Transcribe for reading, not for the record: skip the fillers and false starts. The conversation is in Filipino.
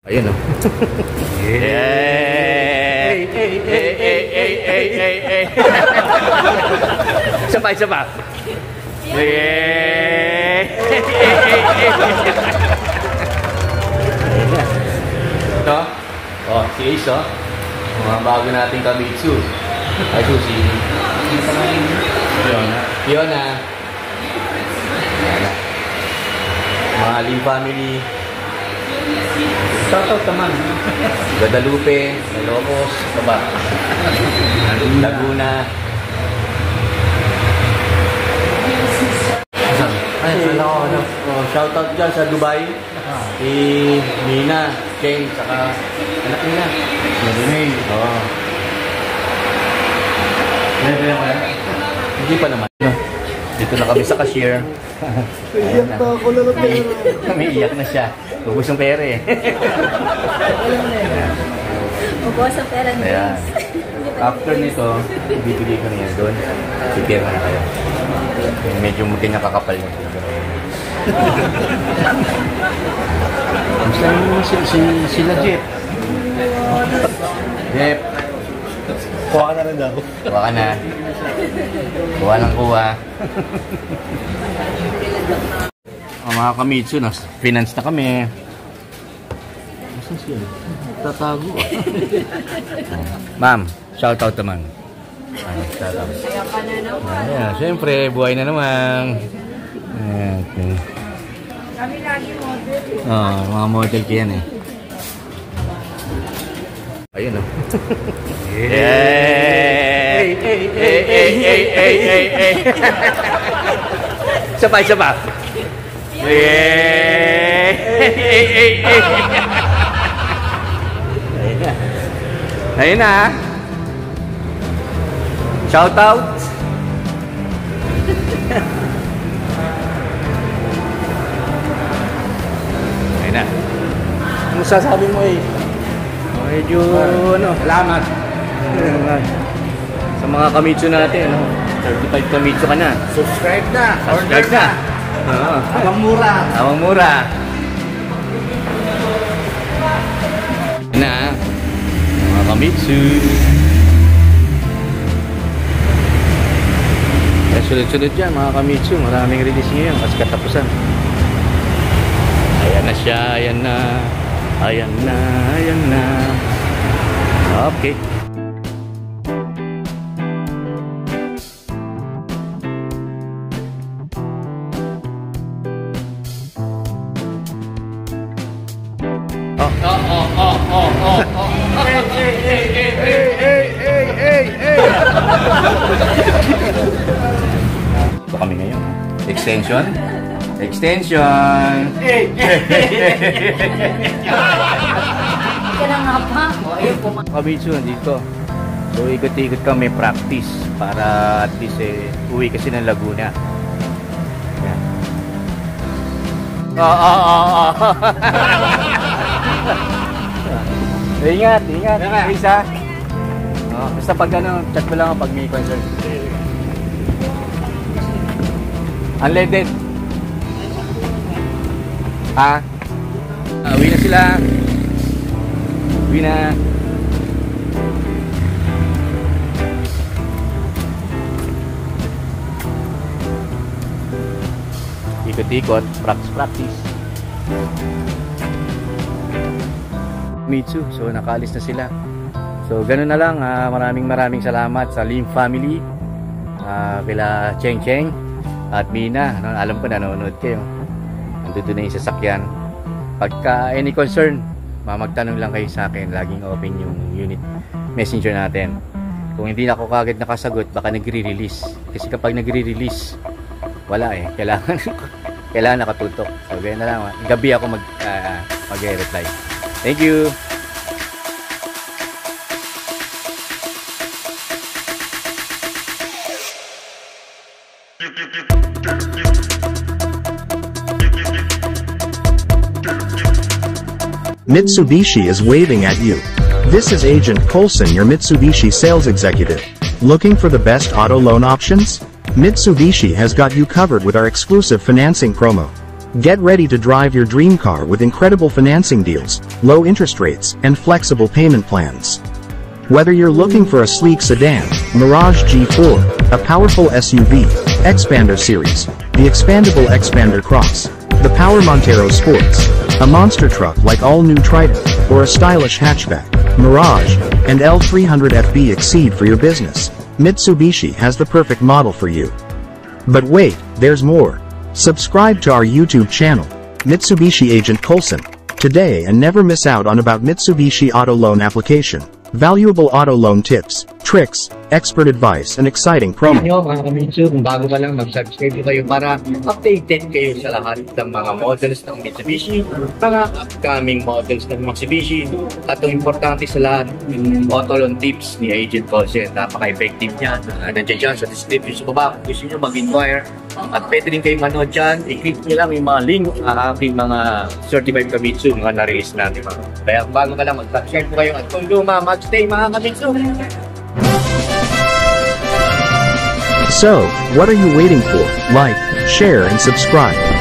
Ayun, oh. Yay! Hey! Isa pa. Yay! Ito. Oh, si Ace, oh. Mga bago nating Kamitsu. Ay, si Fiona. Mga Lim family. Shoutout naman. Guadalupe, Ilocos, Laguna. Ay, shoutout dyan sa Dubai. Si Nina, Cheng, saka anak nila. Oo. Hindi pa naman. Dito na kami sa cashier. Iyak na ako lang. Iyak na siya. Ubus ng pera eh. Ubus ang pera niya. Ayan. After nito, bibigay ko na yan doon. Prepare na kayo. Medyo mutin na kakapal niya. Gusto mo sila Jeff. Jeff. Kuha ka na rin daw. Kuha ka na. Kuha ng kuha. Mga Kamitsu, finance na kami. Asan siya? Tatago. Ma'am, shoutout naman. Shoutout. Ayan, syempre, buhay na naman. Ayan. Kami lagi model. Mga model ko yan eh. Ayun, oh. Yay! Isa pa. Yay! Ayun na. Shout out. Ayun na. Ano sasabi mo eh? Medyo Salamat. Sa mga Kamitsu natin, 35 Kamitsu ka na. Subscribe na. Subscribe na. Abang mura. Awang mura. Na mga Kamitsu. Sunod-sunod dyan mga Kamitsu. Maraming release ngayon kasi katapusan. Ayan na siya. Ayan na. Okay. Ito kami ngayon. Extension. Ka na nga pa. Ayun po. Kamitsu, dito. So, ikot-ikot kami practice para at least uwi kasi ng Laguna. Yan. Ingat. Isa. Basta pag chat mo lang pag may concern. Unleaded. Ha? Uwi na sila. Uwi na. Ikot-ikot. Practice. Mitsu. So, nakaalis na sila. So, ganun na lang. Maraming salamat sa Lim family. Kila Cheng at Mina. Alam ko nanonood kayo. Nandito na yung sasakyan. Pagka any concern, magtanong lang kayo sa akin. Laging open yung unit messenger natin. Kung hindi na ako kagad nakasagot, baka nagre-release. Kasi kapag nagre-release, wala eh. Kailangan nakatutok. So, ganyan na lang. Gabi ako mag-reply. Thank you! Mitsubishi is waving at you. This is Agent Colson, your Mitsubishi sales executive. Looking for the best auto loan options? Mitsubishi has got you covered with our exclusive financing promo. Get ready to drive your dream car with incredible financing deals, low interest rates, and flexible payment plans. Whether you're looking for a sleek sedan, Mirage G4, a powerful SUV, Expander Series, the expandable Expander Cross, the Power Montero Sports, a monster truck like all-new Triton, or a stylish hatchback, Mirage, and L300FB Exceed for your business, Mitsubishi has the perfect model for you. But wait, there's more. Subscribe to our YouTube channel, Mitsubishi Agent Coulson, today and never miss out on about Mitsubishi Auto Loan application, valuable auto loan tips, tricks, expert advice, and exciting promo. Nyo mga kamitsu, kung bago ka lang, mag-subscribe kayo para updated kayo sa lahat ng mga models ng Mitsubishi, mga upcoming models ng Mitsubishi, at ang importante sa lahat, yung auto loan tips ni Agent Coulson. Napaka-effective niya. Nandiyan dyan sa description sa baba. Kung gusto nyo mag-inquire, at pwede rin kayo manood dyan, i-click nyo lang yung mga link sa aking mga certified Kamitsu, mga na-release natin. Kaya kung bago ka lang, mag-subscribe kayo at kung luma, mag-stay mga Kamitsu. So, what are you waiting for? Like, share, and subscribe.